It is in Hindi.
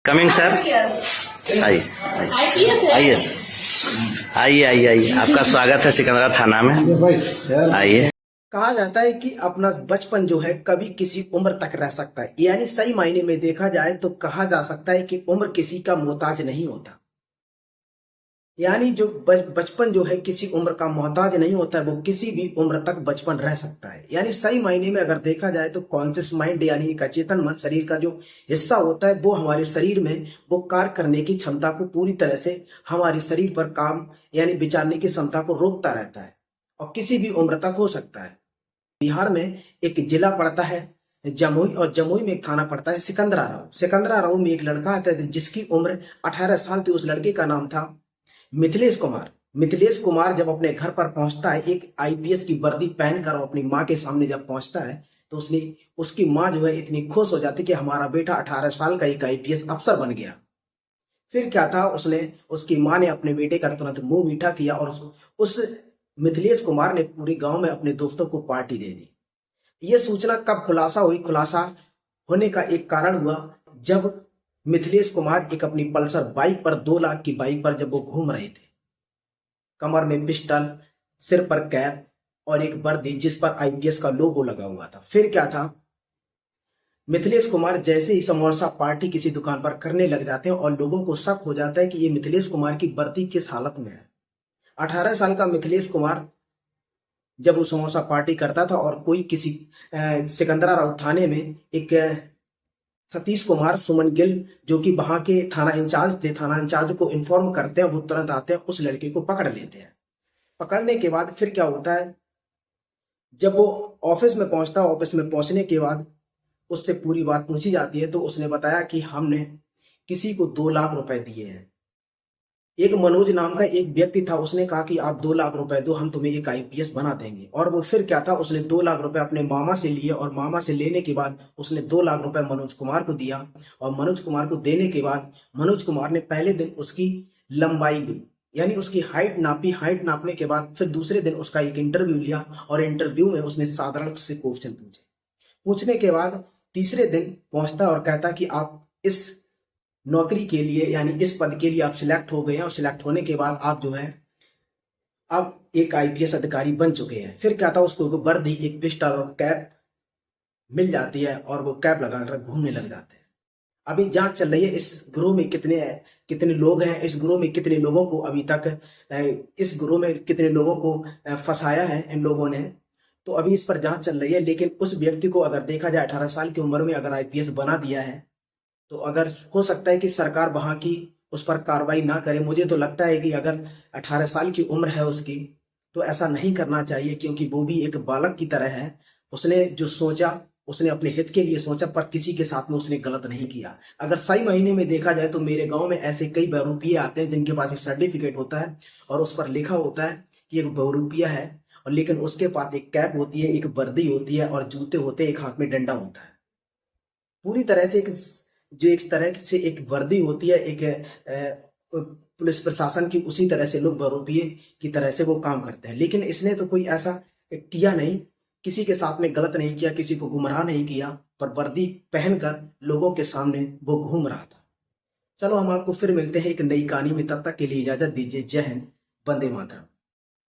Coming sir. आइए आइए सर, आइए आइए आइए, आपका स्वागत है सिकंदरा थाना में। आइए। कहा जाता है कि अपना बचपन जो है कभी किसी उम्र तक रह सकता है, यानी सही मायने में देखा जाए तो कहा जा सकता है कि उम्र किसी का मोहताज नहीं होता। यानी जो बचपन जो है किसी उम्र का मोहताज नहीं होता है, वो किसी भी उम्र तक बचपन रह सकता है। यानी सही मायने में अगर देखा जाए तो कॉन्शियस माइंड यानी एक अचेतन मन, शरीर का जो हिस्सा होता है, वो हमारे शरीर में वो कार्य करने की क्षमता को पूरी तरह से हमारे शरीर पर काम यानी विचारने की क्षमता को रोकता रहता है और किसी भी उम्र तक हो सकता है। बिहार में एक जिला पड़ता है जमुई, और जमुई में एक थाना पड़ता है सिकंदरा राव। सिकंदरा राव में एक लड़का आता है जिसकी उम्र 18 साल थी। उस लड़के का नाम था मिथिलेश कुमार। मिथिलेश कुमार जब अपने घर पर पहुंचता है, एक आईपीएस की वर्दी पहनकर अपनी माँ के सामने जब पहुंचता है, तो उसकी माँ जो है इतनी खुश हो जाती कि हमारा बेटा 18 साल का एक आईपीएस अफसर बन गया। फिर क्या था, उसकी माँ ने अपने बेटे का तुरंत मुंह मीठा किया और उस मिथिलेश कुमार ने पूरे गांव में अपने दोस्तों को पार्टी दे दी। यह सूचना कब खुलासा हुई? खुलासा होने का एक कारण हुआ जब मिथिलेश कुमार एक अपनी पल्सर बाइक पर 2 लाख की बाइक पर जब वो घूम रहे थे, कमर में पिस्टल, सिर पर कैप और एक वर्दी जिस पर आईपीएस का लोगो लगा हुआ था। फिर क्या था, मिथिलेश कुमार जैसे ही समोसा पार्टी किसी दुकान पर करने लग जाते हैं और लोगों को शक हो जाता है कि ये मिथिलेश कुमार की वर्दी किस हालत में है। 18 साल का मिथिलेश कुमार जब वो समोसा पार्टी करता था और कोई किसी सिकंदरा राव थाने में एक सतीश कुमार सुमन गिल जो कि वहां के थाना इंचार्ज थे, थाना इंचार्ज को इन्फॉर्म करते हैं, वो तुरंत आते हैं, उस लड़के को पकड़ लेते हैं। पकड़ने के बाद फिर क्या होता है, जब वो ऑफिस में पहुंचता है, ऑफिस में पहुंचने के बाद उससे पूरी बात पूछी जाती है, तो उसने बताया कि हमने किसी को 2 लाख रुपए दिए हैं। एक मनोज नाम का एक व्यक्ति था, उसने कहा कि आप 2 लाख रुपए दो, हम तुम्हें एक आईपीएस बना देंगे। और वो फिर क्या था, उसने 2 लाख रुपए अपने मामा से लिए और मामा से लेने के बाद उसने 2 लाख रुपए मनोज कुमार को दिया। और मनोज कुमार को देने के बाद मनोज कुमार ने पहले दिन उसकी लंबाई ली, यानी उसकी हाइट नापी। हाइट नापने के बाद फिर दूसरे दिन उसका एक इंटरव्यू लिया और इंटरव्यू में उसने साधारण से क्वेश्चन पूछे। पूछने के बाद तीसरे दिन पहुंचता और कहता कि आप इस नौकरी के लिए यानी इस पद के लिए आप सिलेक्ट हो गए हैं और सिलेक्ट होने के बाद आप जो है अब एक आईपीएस अधिकारी बन चुके हैं। फिर क्या था, उसको वर्दी, एक पिस्टल और कैप मिल जाती है और वो कैप लगाकर घूमने लग जाते हैं। अभी जांच चल रही है इस ग्रोह में कितने लोग हैं, इस ग्रोह में कितने लोगों को अभी तक इस ग्रोह में कितने लोगों को फंसाया है इन लोगों ने, तो अभी इस पर जांच चल रही है। लेकिन उस व्यक्ति को अगर देखा जाए 18 साल की उम्र में अगर आईपीएस बना दिया है, तो अगर हो सकता है कि सरकार वहां की उस पर कार्रवाई ना करे। मुझे तो लगता है कि अगर 18 साल की उम्र है उसकी, तो ऐसा नहीं करना चाहिए, क्योंकि वो भी एक बालक की तरह है। उसने जो सोचा, उसने अपने हित के लिए सोचा, पर किसी के साथ में उसने गलत नहीं किया। अगर सही मायने में देखा जाए तो मेरे गांव में ऐसे कई बहुरूपिये आते हैं जिनके पास एक सर्टिफिकेट होता है और उस पर लिखा होता है कि एक बहुरूपिया है, और लेकिन उसके पास एक कैप होती है, एक वर्दी होती है और जूते होते हैं, एक हाथ में डंडा होता है। पूरी तरह से एक तरह से एक वर्दी होती है, एक पुलिस प्रशासन की, उसी तरह से लोग बरूपिये की तरह से वो काम करते हैं। लेकिन इसने तो कोई ऐसा किया नहीं, किसी के साथ में गलत नहीं किया, किसी को गुमराह नहीं किया, पर वर्दी पहनकर लोगों के सामने वो घूम रहा था। चलो हम आपको फिर मिलते हैं एक नई कहानी में, तब तक के लिए इजाजत दीजिए। जय हिंद, वंदे मातरम।